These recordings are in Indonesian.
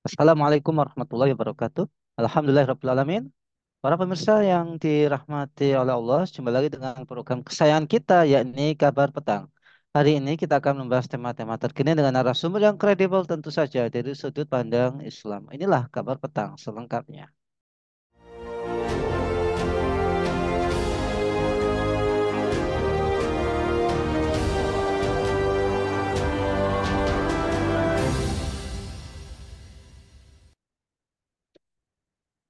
Assalamualaikum warahmatullahi wabarakatuh. Alhamdulillahirrahmanirrahim. Para pemirsa yang dirahmati oleh Allah, jumpa lagi dengan program kesayangan kita, yakni Kabar Petang. Hari ini kita akan membahas tema-tema terkini dengan narasumber yang kredibel tentu saja dari sudut pandang Islam. Inilah Kabar Petang selengkapnya.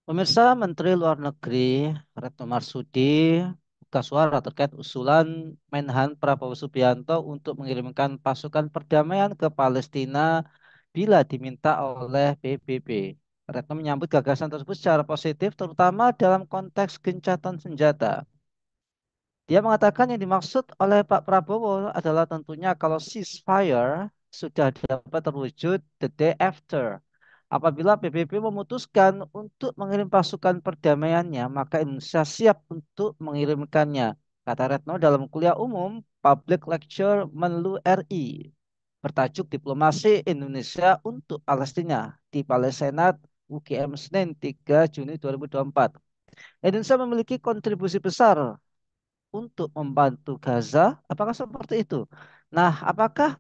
Pemirsa, Menteri Luar Negeri Retno Marsudi buka suara terkait usulan Menhan Prabowo Subianto untuk mengirimkan pasukan perdamaian ke Palestina bila diminta oleh PBB. Retno menyambut gagasan tersebut secara positif, terutama dalam konteks gencatan senjata. Dia mengatakan yang dimaksud oleh Pak Prabowo adalah tentunya kalau ceasefire sudah dapat terwujud the day after. Apabila PBB memutuskan untuk mengirim pasukan perdamaiannya, maka Indonesia siap untuk mengirimkannya, kata Retno dalam kuliah umum Public Lecture Menlu RI bertajuk Diplomasi Indonesia untuk Palestina di Balai Senat UGM Senin 3 Juni 2024. Indonesia memiliki kontribusi besar untuk membantu Gaza? Apakah seperti itu? Nah, apakah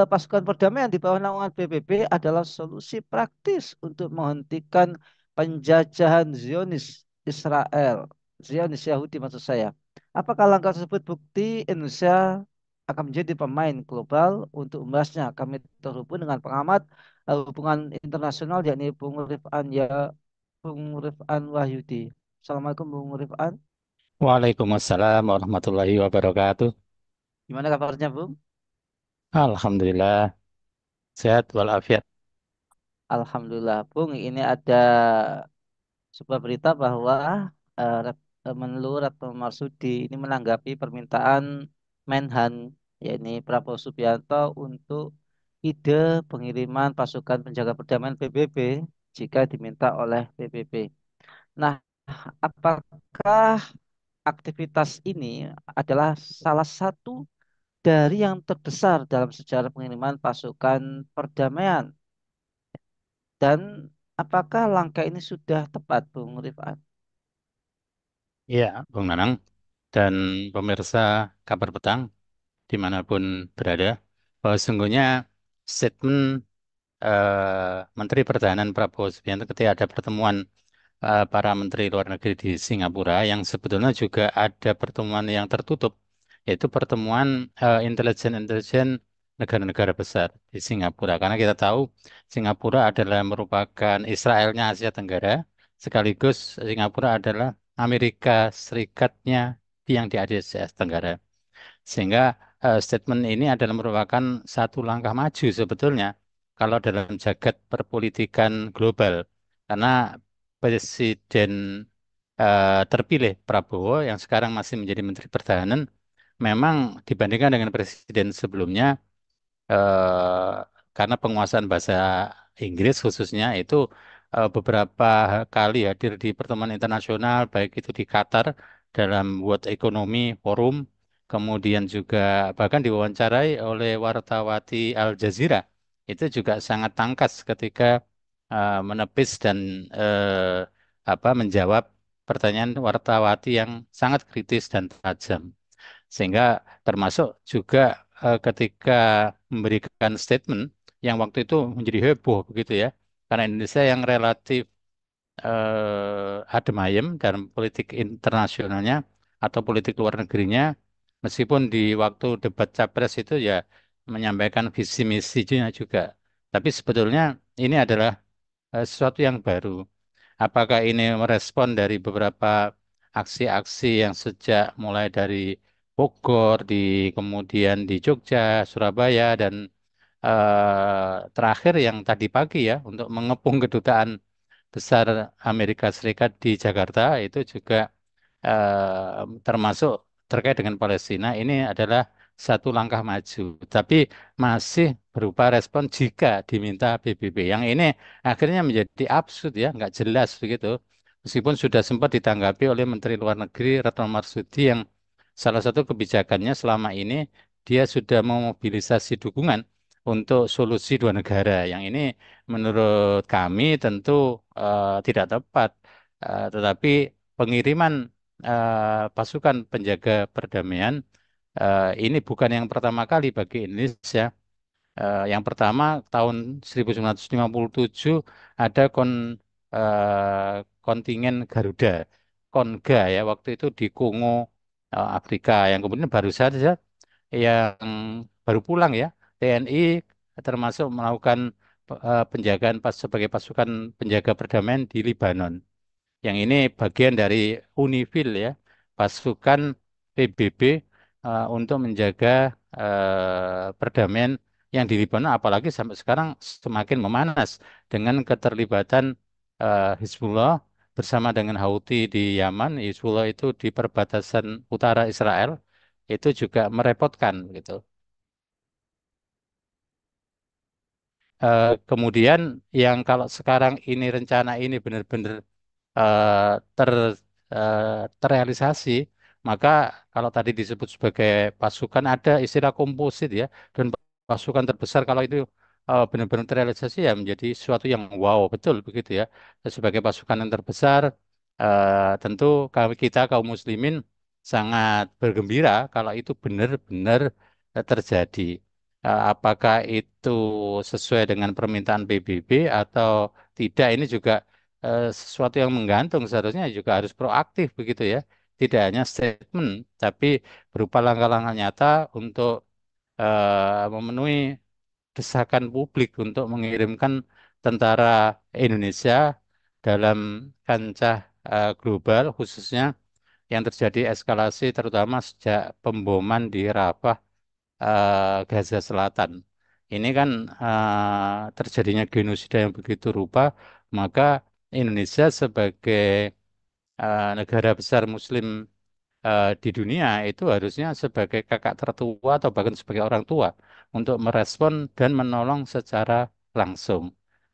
pasukan perdamaian di bawah naungan PBB adalah solusi praktis untuk menghentikan penjajahan Zionis Israel, Zionis Yahudi maksud saya? Apakah langkah tersebut bukti Indonesia akan menjadi pemain global? Untuk membahasnya, kami terhubung dengan pengamat hubungan internasional yakni Bung Rifan Wahyudi. Assalamualaikum Bung Rifan. Waalaikumsalam warahmatullahi wabarakatuh. Gimana kabarnya, Bung? Alhamdulillah, sehat walafiat. Alhamdulillah, Bung. Ini ada sebuah berita bahwa Menlu Retno Marsudi ini menanggapi permintaan Menhan, yakni Prabowo Subianto untuk ide pengiriman pasukan penjaga perdamaian PBB jika diminta oleh PBB. Nah, apakah aktivitas ini adalah salah satu dari yang terbesar dalam sejarah pengiriman pasukan perdamaian? Dan apakah langkah ini sudah tepat, Bung Rifat? Iya, Bung Nanang dan pemirsa kabar petang dimanapun berada, bahwa sesungguhnya statement Menteri Pertahanan Prabowo Subianto ketika ada pertemuan para Menteri Luar Negeri di Singapura yang sebetulnya juga ada pertemuan yang tertutup, yaitu pertemuan intelijen-intelijen negara-negara besar di Singapura. Karena kita tahu Singapura adalah merupakan Israelnya Asia Tenggara, sekaligus Singapura adalah Amerika Serikatnya yang di Asia Tenggara. Sehingga statement ini adalah merupakan satu langkah maju sebetulnya kalau dalam jagat perpolitikan global. Karena Presiden terpilih Prabowo yang sekarang masih menjadi Menteri Pertahanan, memang dibandingkan dengan presiden sebelumnya, eh, karena penguasaan bahasa Inggris khususnya itu beberapa kali hadir di pertemuan internasional, baik itu di Qatar dalam World Economy Forum, kemudian juga bahkan diwawancarai oleh wartawati Al Jazeera, itu juga sangat tangkas ketika menepis dan menjawab pertanyaan wartawati yang sangat kritis dan tajam. Sehingga termasuk juga ketika memberikan statement yang waktu itu menjadi heboh begitu ya. Karena Indonesia yang relatif adem ayem dalam politik internasionalnya atau politik luar negerinya, meskipun di waktu debat capres itu ya menyampaikan visi misinya juga. Tapi sebetulnya ini adalah sesuatu yang baru. Apakah ini merespon dari beberapa aksi-aksi yang sejak mulai dari Bogor, kemudian di Jogja, Surabaya, dan terakhir yang tadi pagi ya untuk mengepung kedutaan besar Amerika Serikat di Jakarta itu juga termasuk terkait dengan Palestina ini adalah satu langkah maju, tapi masih berupa respon jika diminta PBB. Yang ini akhirnya menjadi absurd ya, nggak jelas begitu. Meskipun sudah sempat ditanggapi oleh Menteri Luar Negeri Retno Marsudi yang salah satu kebijakannya selama ini dia sudah memobilisasi dukungan untuk solusi dua negara. Yang ini menurut kami tentu tidak tepat. Tetapi pengiriman pasukan penjaga perdamaian ini bukan yang pertama kali bagi Indonesia. Yang pertama tahun 1957 ada kontingen Garuda, Konga ya, waktu itu di Kongo, Afrika. Yang kemudian baru saja yang baru pulang ya, TNI termasuk melakukan penjagaan sebagai pasukan penjaga perdamaian di Libanon. Yang ini bagian dari UNIFIL ya, pasukan PBB untuk menjaga perdamaian yang di Libanon, apalagi sampai sekarang semakin memanas dengan keterlibatan Hizbullah bersama dengan Houthi di Yaman. Hizbullah itu di perbatasan utara Israel, itu juga merepotkan gitu. Kemudian yang kalau sekarang ini rencana ini benar-benar eh, ter terrealisasi, maka kalau tadi disebut sebagai pasukan ada istilah komposit ya, dan pasukan terbesar kalau itu benar-benar terrealisasi ya menjadi sesuatu yang wow betul begitu ya. Sebagai pasukan yang terbesar, tentu kita kaum muslimin sangat bergembira kalau itu benar-benar terjadi. Apakah itu sesuai dengan permintaan PBB atau tidak, ini juga sesuatu yang menggantung, seharusnya juga harus proaktif begitu ya. Tidak hanya statement, tapi berupa langkah-langkah nyata untuk memenuhi desakan publik untuk mengirimkan tentara Indonesia dalam kancah global, khususnya yang terjadi eskalasi terutama sejak pemboman di Rafah, Gaza Selatan. Ini kan terjadinya genosida yang begitu rupa, maka Indonesia sebagai negara besar Muslim di dunia itu harusnya sebagai kakak tertua atau bahkan sebagai orang tua untuk merespon dan menolong secara langsung.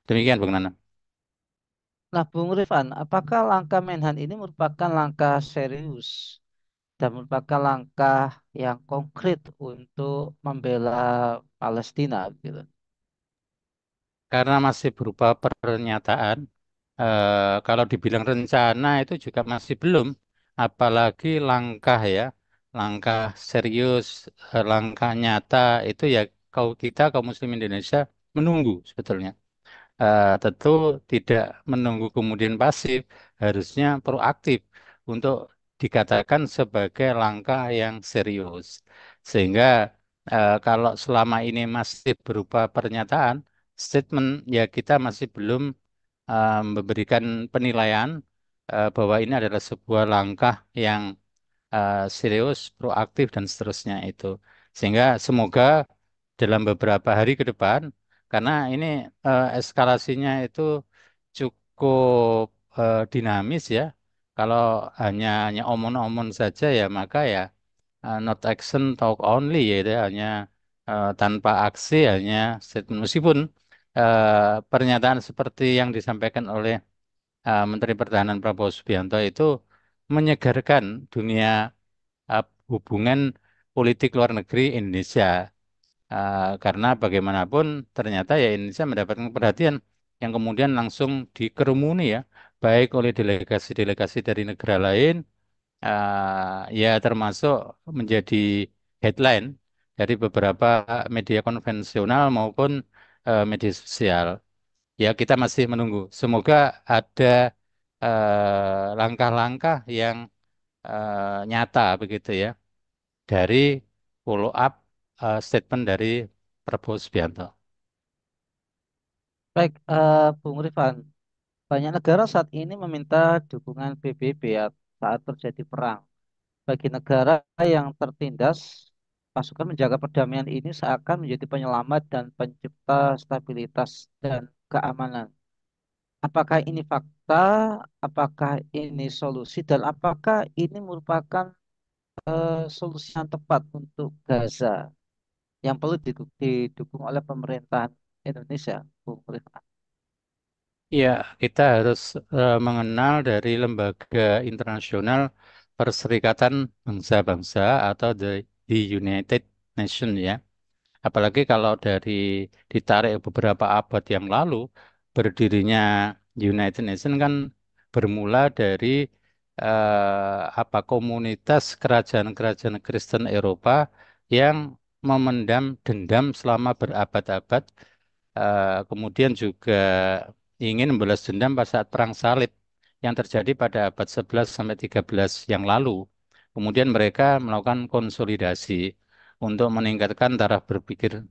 Demikian, Bang Nana. Nah, Bung Rifan, apakah langkah Menhan ini merupakan langkah serius dan merupakan langkah yang konkret untuk membela Palestina gitu? Karena masih berupa pernyataan, kalau dibilang rencana itu juga masih belum, apalagi langkah ya, langkah serius, langkah nyata itu ya kita kaum Muslim Indonesia menunggu sebetulnya. Tentu tidak menunggu kemudian pasif, harusnya proaktif untuk dikatakan sebagai langkah yang serius. Sehingga kalau selama ini masih berupa pernyataan, statement, ya kita masih belum memberikan penilaian bahwa ini adalah sebuah langkah yang serius, proaktif, dan seterusnya itu. Sehingga semoga dalam beberapa hari ke depan, karena ini eskalasinya itu cukup dinamis ya. Kalau hanya omon-omon saja ya maka ya not action talk only ya, itu ya, hanya tanpa aksi, hanya statement. Meskipun pernyataan seperti yang disampaikan oleh Menteri Pertahanan Prabowo Subianto itu menyegarkan dunia hubungan politik luar negeri Indonesia. Karena bagaimanapun ternyata ya Indonesia mendapatkan perhatian yang kemudian langsung dikerumuni ya, baik oleh delegasi-delegasi dari negara lain, ya termasuk menjadi headline dari beberapa media konvensional maupun media sosial. Ya kita masih menunggu. Semoga ada langkah-langkah yang nyata begitu ya dari follow up statement dari Prabowo Subianto. Baik, Bung Rifan, banyak negara saat ini meminta dukungan PBB ya saat terjadi perang. Bagi negara yang tertindas, pasukan menjaga perdamaian ini seakan menjadi penyelamat dan pencipta stabilitas dan keamanan. Apakah ini fakta? Apakah ini solusi? Dan apakah ini merupakan solusi yang tepat untuk Gaza yang perlu didukung oleh pemerintahan Indonesia, Bung Rifan? Ya, kita harus mengenal dari lembaga internasional Perserikatan Bangsa-Bangsa atau the United Nations ya. Apalagi kalau ditarik beberapa abad yang lalu, berdirinya United Nations kan bermula dari komunitas kerajaan-kerajaan Kristen Eropa yang memendam dendam selama berabad-abad, kemudian juga ingin membalas dendam pada saat Perang Salib yang terjadi pada abad 11 sampai 13 yang lalu. Kemudian mereka melakukan konsolidasi untuk meningkatkan taraf berpikir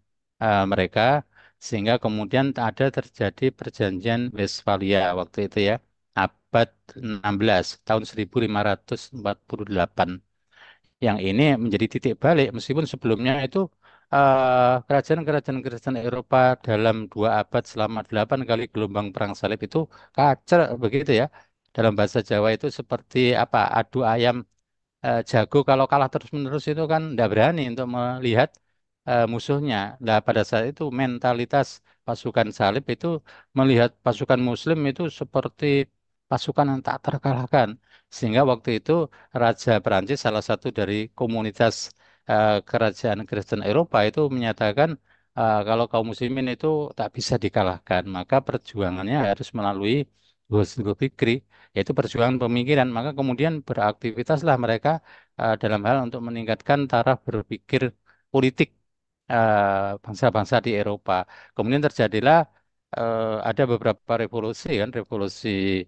mereka, sehingga kemudian ada terjadi perjanjian Westphalia waktu itu ya, abad 16 tahun 1548, yang ini menjadi titik balik meskipun sebelumnya itu kerajaan-kerajaan Kristen Eropa dalam 2 abad selama 8 kali gelombang perang salib itu kacau begitu ya. Dalam bahasa Jawa itu seperti apa, adu ayam jago, kalau kalah terus-menerus itu kan tidak berani untuk melihat musuhnya. Nah, pada saat itu mentalitas pasukan salib itu melihat pasukan muslim itu seperti pasukan yang tak terkalahkan. Sehingga waktu itu Raja Perancis, salah satu dari komunitas kerajaan Kristen Eropa, itu menyatakan kalau kaum muslimin itu tak bisa dikalahkan, maka perjuangannya harus melalui Husnul Fikri, yaitu perjuangan pemikiran. Maka kemudian beraktivitaslah mereka dalam hal untuk meningkatkan taraf berpikir politik bangsa-bangsa di Eropa. Kemudian terjadilah ada beberapa revolusi kan, revolusi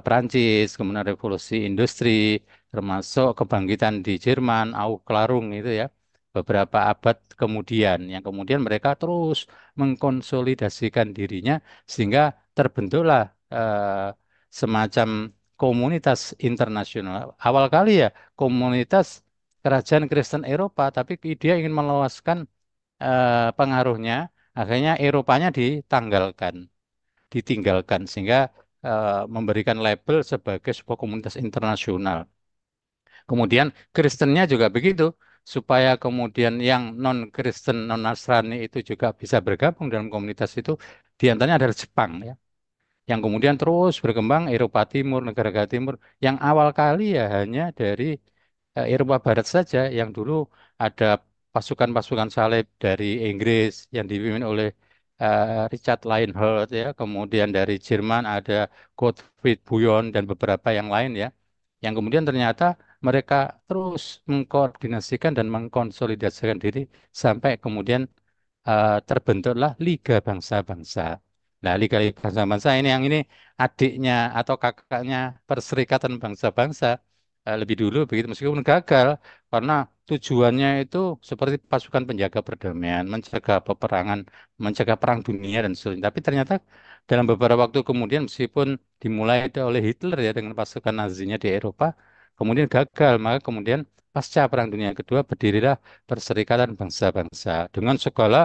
Perancis, kemudian revolusi industri, termasuk kebangkitan di Jerman, Aufklärung itu ya, beberapa abad kemudian, yang kemudian mereka terus mengkonsolidasikan dirinya sehingga terbentuklah semacam komunitas internasional. Awal kali ya komunitas kerajaan Kristen Eropa, tapi dia ingin meluaskan pengaruhnya, akhirnya Eropanya ditinggalkan sehingga memberikan label sebagai sebuah komunitas internasional. Kemudian Kristennya juga begitu, supaya kemudian yang non-Kristen, non-Nasrani itu juga bisa bergabung dalam komunitas itu, di antaranya adalah Jepang ya, yang kemudian terus berkembang Eropa Timur, negara-negara Timur, yang awal kali ya hanya dari Eropa Barat saja, yang dulu ada pasukan-pasukan salib dari Inggris yang dipimpin oleh Richard Lionheart ya, kemudian dari Jerman ada Gottfried Buyon dan beberapa yang lain ya, yang kemudian ternyata mereka terus mengkoordinasikan dan mengkonsolidasikan diri sampai kemudian terbentuklah Liga Bangsa-Bangsa. Nah, Liga Bangsa-Bangsa ini yang ini adiknya atau kakaknya Perserikatan Bangsa-Bangsa lebih dulu begitu, meskipun gagal karena tujuannya itu seperti pasukan penjaga perdamaian, mencegah peperangan, mencegah perang dunia dan sebagainya. Tapi ternyata dalam beberapa waktu kemudian, meskipun dimulai oleh Hitler ya dengan pasukan Nazinya di Eropa, kemudian gagal, maka kemudian pasca Perang Dunia Kedua berdirilah Perserikatan Bangsa-Bangsa dengan segala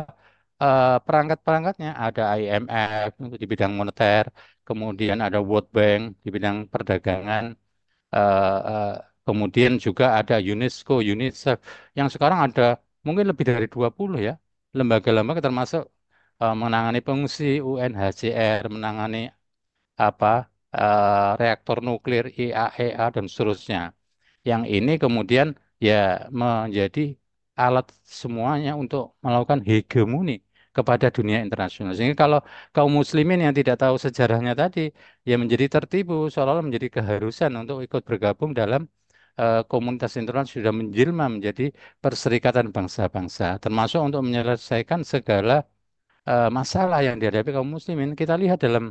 perangkat-perangkatnya. Ada IMF untuk di bidang moneter, kemudian ada World Bank di bidang perdagangan, eh, eh, kemudian juga ada UNESCO, UNICEF, yang sekarang ada mungkin lebih dari 20 ya lembaga-lembaga, termasuk menangani pengungsi, UNHCR, menangani apa reaktor nuklir, IAEA dan seterusnya. Yang ini kemudian ya menjadi alat semuanya untuk melakukan hegemoni kepada dunia internasional. Sehingga kalau kaum muslimin yang tidak tahu sejarahnya tadi, ya menjadi tertipu, seolah-olah menjadi keharusan untuk ikut bergabung dalam komunitas internasional sudah menjelma menjadi perserikatan bangsa-bangsa, termasuk untuk menyelesaikan segala masalah yang dihadapi kaum muslimin. Kita lihat dalam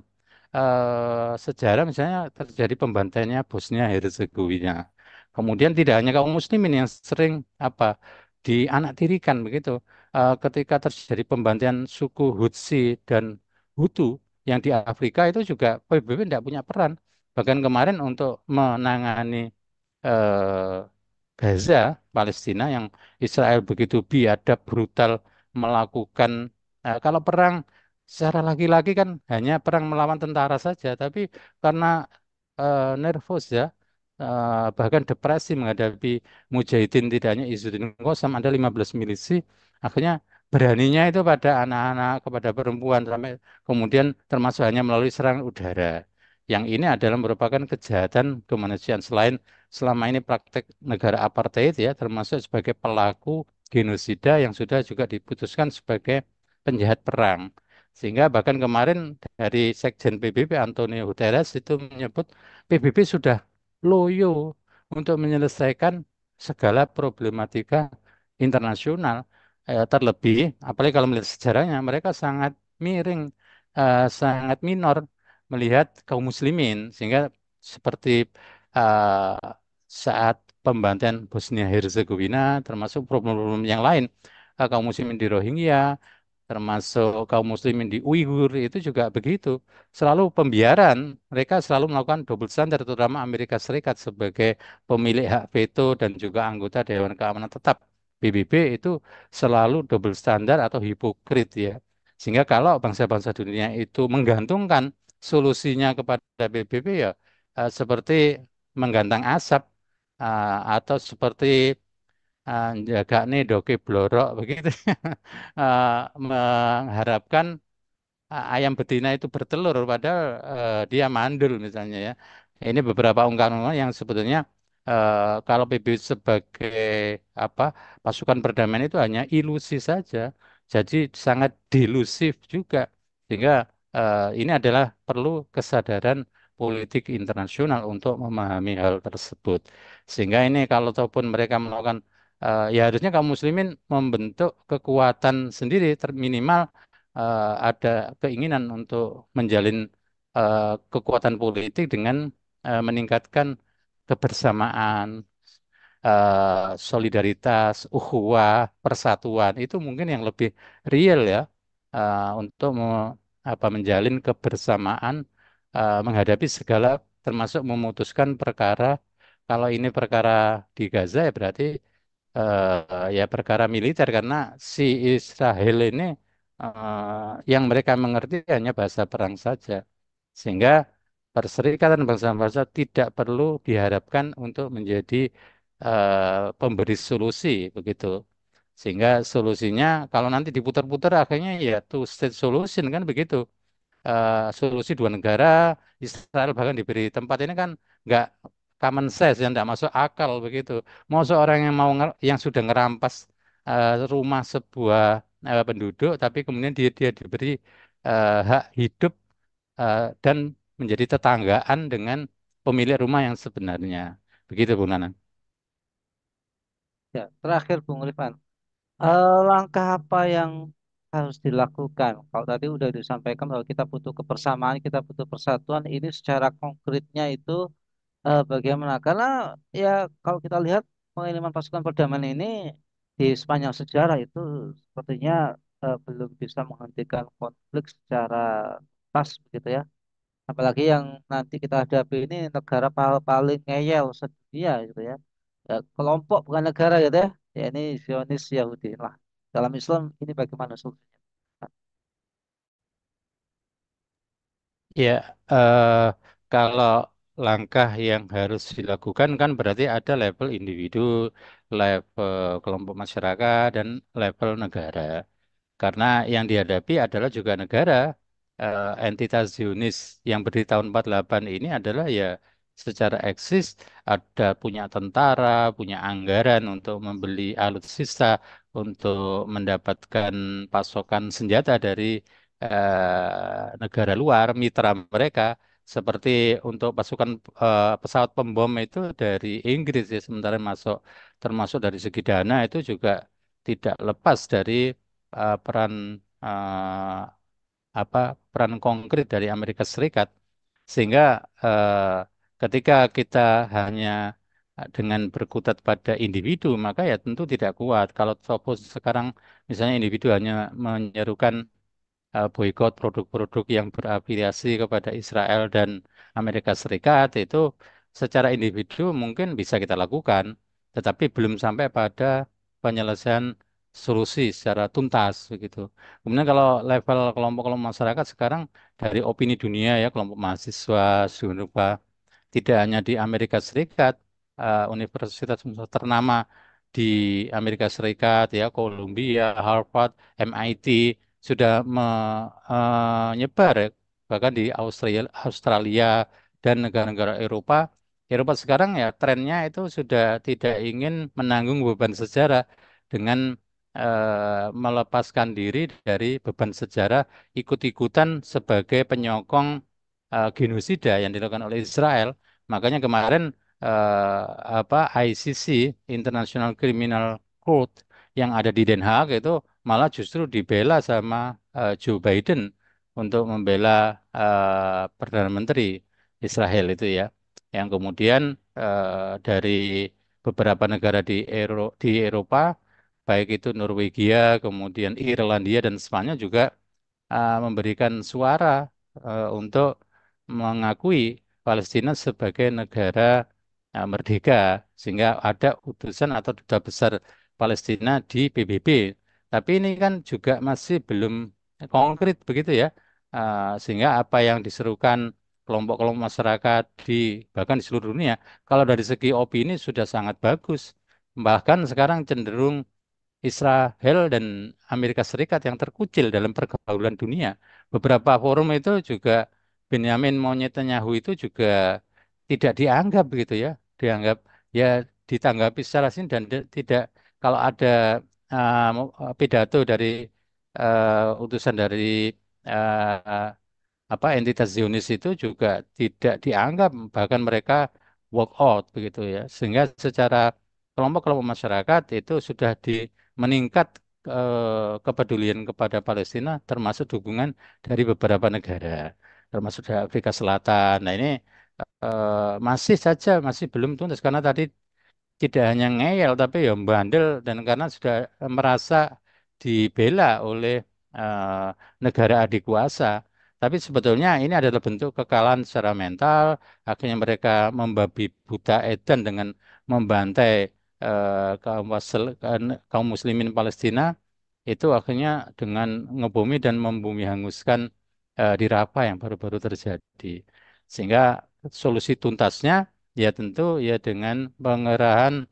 sejarah misalnya terjadi pembantaiannya Bosnia Herzegovina. Kemudian tidak hanya kaum muslimin yang sering apa dianaktirikan begitu. Ketika terjadi pembantaian suku Hutsi dan Hutu yang di Afrika, itu juga PBB tidak punya peran. Bahkan kemarin untuk menangani eh, Gaza, Palestina, yang Israel begitu biadab, brutal melakukan kalau perang secara laki-laki kan hanya perang melawan tentara saja, tapi karena nervous ya, bahkan depresi menghadapi Mujahidin, tidak hanya Izzuddin Qassam, ada 15 milisi, akhirnya beraninya itu pada anak-anak, kepada perempuan, sampai kemudian termasuk hanya melalui serangan udara. Yang ini adalah merupakan kejahatan kemanusiaan, selain selama ini praktek negara apartheid ya, termasuk sebagai pelaku genosida yang sudah juga diputuskan sebagai penjahat perang. Sehingga bahkan kemarin dari Sekjen PBB Antonio Guterres itu menyebut PBB sudah loyo untuk menyelesaikan segala problematika internasional. Terlebih, apalagi kalau melihat sejarahnya, mereka sangat miring, sangat minor melihat kaum muslimin. Sehingga seperti eh, saat pembantaian Bosnia Herzegovina, termasuk problem-problem yang lain, kaum muslimin di Rohingya, termasuk kaum muslimin di Uighur itu juga begitu. Selalu pembiaran, mereka selalu melakukan double standard, terutama Amerika Serikat sebagai pemilik hak veto dan juga anggota Dewan Keamanan Tetap. PBB itu selalu double standar atau hipokrit ya. Sehingga kalau bangsa-bangsa dunia itu menggantungkan solusinya kepada PBB ya seperti menggantang asap atau seperti jaga nih doke blorok begitu. Mengharapkan ayam betina itu bertelur padahal dia mandul misalnya ya. Ini beberapa ungkapan yang sebetulnya kalau PBB sebagai apa pasukan perdamaian itu hanya ilusi saja. Jadi sangat delusif juga. Sehingga ini adalah perlu kesadaran politik internasional untuk memahami hal tersebut. Sehingga ini kalau ataupun mereka melakukan ya harusnya kaum muslimin membentuk kekuatan sendiri minimal ada keinginan untuk menjalin kekuatan politik dengan meningkatkan kebersamaan, solidaritas, ukhuwah, persatuan itu mungkin yang lebih real ya untuk menjalin kebersamaan menghadapi segala termasuk memutuskan perkara kalau ini perkara di Gaza ya berarti ya perkara militer karena si Israel ini yang mereka mengerti hanya bahasa perang saja. Sehingga Perserikatan Bangsa-Bangsa tidak perlu diharapkan untuk menjadi pemberi solusi begitu. Sehingga solusinya kalau nanti diputar-putar akhirnya ya two state solution kan begitu. Solusi dua negara, Israel bahkan diberi tempat ini kan nggak common sense yang nggak masuk akal begitu. Mau seorang yang yang sudah ngerampas rumah sebuah penduduk, tapi kemudian dia diberi hak hidup dan menjadi tetanggaan dengan pemilik rumah yang sebenarnya. Begitu, Bu Nana. Ya, terakhir Bung Rifan, langkah apa yang harus dilakukan? Kalau tadi udah disampaikan bahwa kita butuh kebersamaan, kita butuh persatuan, ini secara konkretnya itu bagaimana? Karena ya kalau kita lihat pengiriman pasukan perdamaian ini di sepanjang sejarah itu sepertinya belum bisa menghentikan konflik secara pas begitu ya. Apalagi yang nanti kita hadapi ini negara paling ngeyel sedunia gitu ya. Kelompok bukan negara gitu ya. Ya ini Zionis Yahudi. Lah, dalam Islam ini bagaimana solusinya? Ya, eh, kalau langkah yang harus dilakukan kan berarti ada level individu, level kelompok masyarakat, dan level negara. Karena yang dihadapi adalah juga negara, entitas Zionis yang berdiri tahun 48 ini adalah ya secara eksis ada punya tentara, punya anggaran untuk membeli alutsista, untuk mendapatkan pasokan senjata dari negara luar, mitra mereka, seperti untuk pasukan pesawat pembom itu dari Inggris ya, sementara termasuk dari segi dana itu juga tidak lepas dari peran eh, apa peran konkret dari Amerika Serikat sehingga ketika kita hanya dengan berkutat pada individu maka ya tentu tidak kuat kalau suppose sekarang misalnya individu hanya menyerukan boikot produk-produk yang berafiliasi kepada Israel dan Amerika Serikat itu secara individu mungkin bisa kita lakukan, tetapi belum sampai pada penyelesaian solusi secara tuntas begitu. Kemudian kalau level kelompok-kelompok masyarakat sekarang dari opini dunia ya kelompok mahasiswa, Sunupa, tidak hanya di Amerika Serikat, universitas ternama di Amerika Serikat ya, Columbia, Harvard, MIT sudah menyebar ya, bahkan di Australia dan negara-negara Eropa. Eropa sekarang ya trennya itu sudah tidak ingin menanggung beban sejarah dengan melepaskan diri dari beban sejarah ikut-ikutan sebagai penyokong genosida yang dilakukan oleh Israel. Makanya kemarin ICC International Criminal Court yang ada di Den Haag itu malah justru dibela sama Joe Biden untuk membela Perdana Menteri Israel itu ya, yang kemudian dari beberapa negara di Eropa, baik itu Norwegia, kemudian Irlandia dan Spanyol juga memberikan suara untuk mengakui Palestina sebagai negara merdeka, sehingga ada utusan atau duta besar Palestina di PBB. Tapi ini kan juga masih belum konkret begitu ya. Sehingga apa yang diserukan kelompok-kelompok masyarakat bahkan di seluruh dunia, kalau dari segi opini sudah sangat bagus. Bahkan sekarang cenderung Israel dan Amerika Serikat yang terkucil dalam pergaulan dunia. Beberapa forum itu juga Benyamin Netanyahu itu juga tidak dianggap begitu ya, dianggap ya ditanggapi secara sini dan tidak, kalau ada pidato dari utusan dari uh, entitas Zionis itu juga tidak dianggap, bahkan mereka walk out begitu ya, sehingga secara kelompok-kelompok masyarakat itu sudah meningkat kepedulian kepada Palestina, termasuk dukungan dari beberapa negara, termasuk dari Afrika Selatan. Nah ini masih belum tuntas karena tadi tidak hanya ngeyel tapi ya bandel, dan karena sudah merasa dibela oleh eh, negara adik kuasa. Tapi sebetulnya ini adalah bentuk kekalahan secara mental. Akhirnya mereka membabi buta edan dengan membantai kaum muslimin Palestina. Itu akhirnya dengan ngebumi dan membumi hanguskan di Rafah yang baru-baru terjadi. Sehingga solusi tuntasnya ya tentu ya dengan pengerahan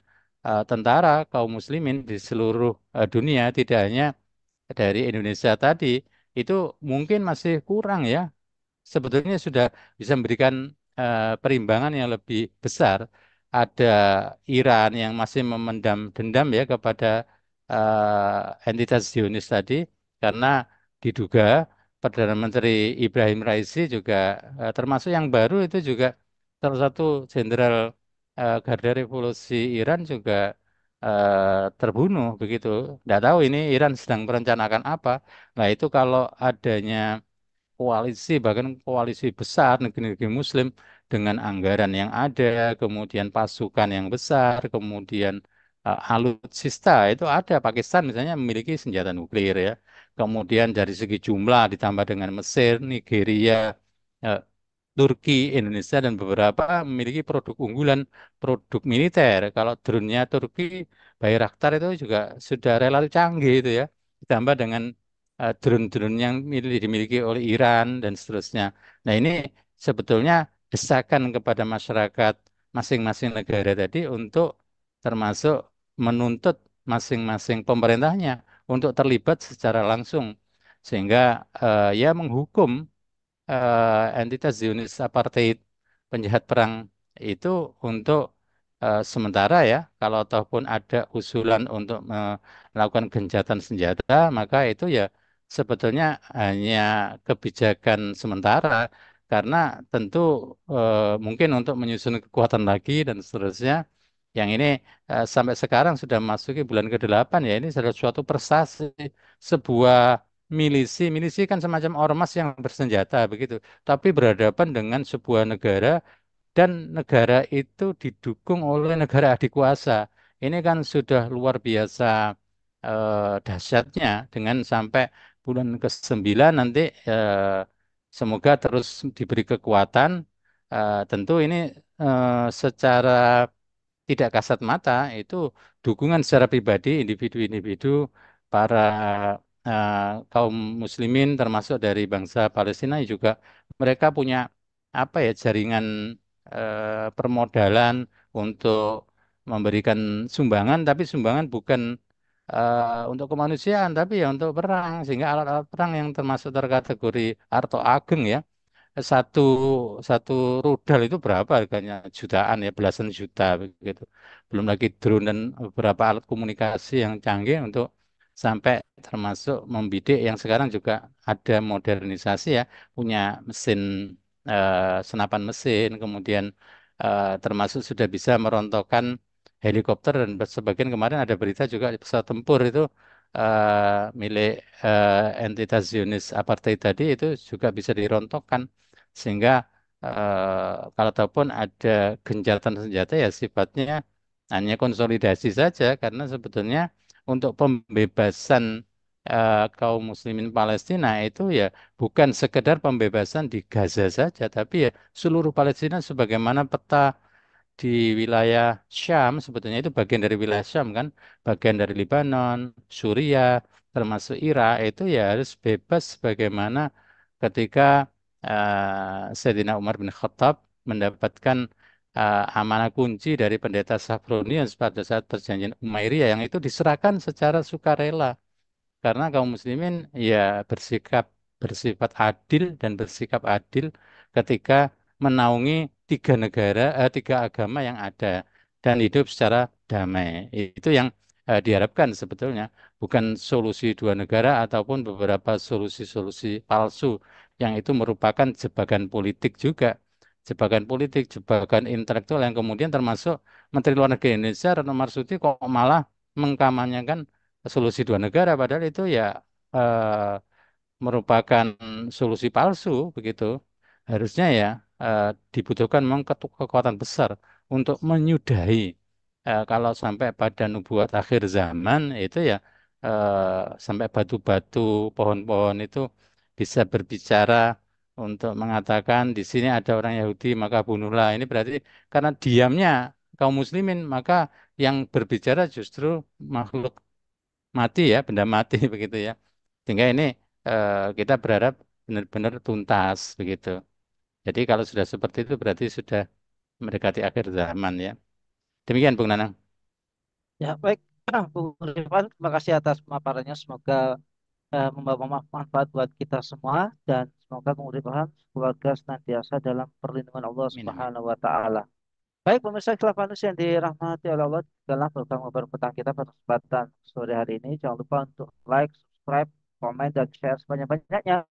tentara kaum muslimin di seluruh dunia, tidak hanya dari Indonesia tadi. Itu mungkin masih kurang ya. Sebetulnya sudah bisa memberikan perimbangan yang lebih besar. Ada Iran yang masih memendam dendam ya kepada entitas Zionis tadi, karena diduga Perdana Menteri Ibrahim Raisi juga termasuk yang baru itu juga salah satu jenderal Garda Revolusi Iran juga terbunuh begitu. Tidak tahu ini Iran sedang merencanakan apa. Nah itu kalau adanya koalisi, bahkan koalisi besar negeri-negeri Muslim dengan anggaran yang ada, kemudian pasukan yang besar, kemudian alutsista itu ada. Pakistan misalnya memiliki senjata nuklir ya. Kemudian dari segi jumlah ditambah dengan Mesir, Nigeria, eh, Turki, Indonesia dan beberapa memiliki produk unggulan, produk militer. Kalau drone-nya Turki, Bayraktar itu juga sudah relatif canggih itu ya. Ditambah dengan drone-drone yang dimiliki oleh Iran dan seterusnya. Nah, ini sebetulnya desakan kepada masyarakat masing-masing negara tadi untuk termasuk menuntut masing-masing pemerintahnya untuk terlibat secara langsung, sehingga ya menghukum entitas Zionis apartheid, penjahat perang itu, untuk sementara ya, kalau ataupun ada usulan untuk melakukan gencatan senjata, maka itu ya sebetulnya hanya kebijakan sementara, karena tentu mungkin untuk menyusun kekuatan lagi dan seterusnya. Yang ini sampai sekarang sudah masuki bulan ke-8 ya, ini adalah suatu prestasi sebuah milisi. Milisi kan semacam ormas yang bersenjata begitu, tapi berhadapan dengan sebuah negara, dan negara itu didukung oleh negara adik kuasa. Ini kan sudah luar biasa dahsyatnya, dengan sampai bulan ke-9 nanti semoga terus diberi kekuatan. Tentu ini secara tidak kasat mata itu dukungan secara pribadi individu-individu para eh, kaum muslimin, termasuk dari bangsa Palestina juga, mereka punya apa ya, jaringan permodalan untuk memberikan sumbangan, tapi sumbangan bukan untuk kemanusiaan tapi ya untuk perang, sehingga alat-alat perang yang termasuk terkategori arto ageng ya, satu satu rudal itu berapa harganya, jutaan ya, belasan juta begitu. Belum lagi drone dan beberapa alat komunikasi yang canggih untuk sampai termasuk membidik yang sekarang juga ada modernisasi ya, punya mesin senapan mesin, kemudian termasuk sudah bisa merontokkan helikopter dan sebagian kemarin ada berita juga pesawat tempur itu milik entitas Zionis apartheid tadi itu juga bisa dirontokkan sehingga kalau ataupun ada gencatan senjata ya sifatnya hanya konsolidasi saja karena sebetulnya untuk pembebasan kaum muslimin Palestina itu ya bukan sekedar pembebasan di Gaza saja tapi ya seluruh Palestina sebagaimana peta di wilayah Syam sebetulnya itu bagian dari wilayah Syam kan, bagian dari Lebanon, Suriah, termasuk Irak itu ya harus bebas bagaimana ketika Sayyidina Umar bin Khattab mendapatkan amanah kunci dari pendeta Safronius pada saat perjanjian Umairiyah yang itu diserahkan secara sukarela karena kaum muslimin ya bersikap bersifat adil dan bersikap adil ketika menaungi tiga negara, tiga agama yang ada dan hidup secara damai. Itu yang diharapkan sebetulnya, bukan solusi dua negara ataupun beberapa solusi-solusi palsu yang itu merupakan jebakan politik juga. Jebakan politik, jebakan intelektual yang kemudian termasuk Menteri Luar Negeri Indonesia Retno Marsudi kok malah mengkampanyekan solusi dua negara padahal itu ya eh, merupakan solusi palsu begitu. Harusnya ya dibutuhkan memang kekuatan besar untuk menyudahi kalau sampai pada nubuat akhir zaman itu ya sampai batu-batu pohon-pohon itu bisa berbicara untuk mengatakan di sini ada orang Yahudi maka bunuhlah. Ini berarti karena diamnya kaum muslimin maka yang berbicara justru makhluk mati ya, benda mati begitu ya. Sehingga ini kita berharap benar-benar tuntas begitu. Jadi kalau sudah seperti itu berarti sudah mendekati akhir zaman ya. Demikian Bung Nanang. Ya, baik. Bung Rifan, terima kasih atas pemaparannya. Semoga membawa manfaat buat kita semua dan semoga Bung Rifan keluarga senantiasa dalam perlindungan Allah Amin amin. Subhanahu wa taala. Baik, pemirsa khilaf manusia yang dirahmati oleh Allah, dalam program ngobrol petang kita pada kesempatan sore hari ini. Jangan lupa untuk like, subscribe, komen, dan share sebanyak-banyaknya.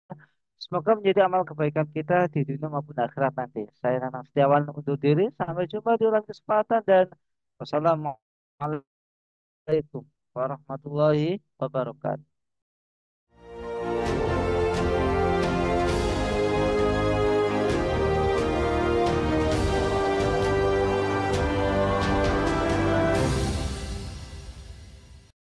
Semoga menjadi amal kebaikan kita di dunia maupun akhirat nanti. Saya Nanang Setiawan undur diri. Sampai jumpa di lain kesempatan dan wassalamualaikum warahmatullahi wabarakatuh.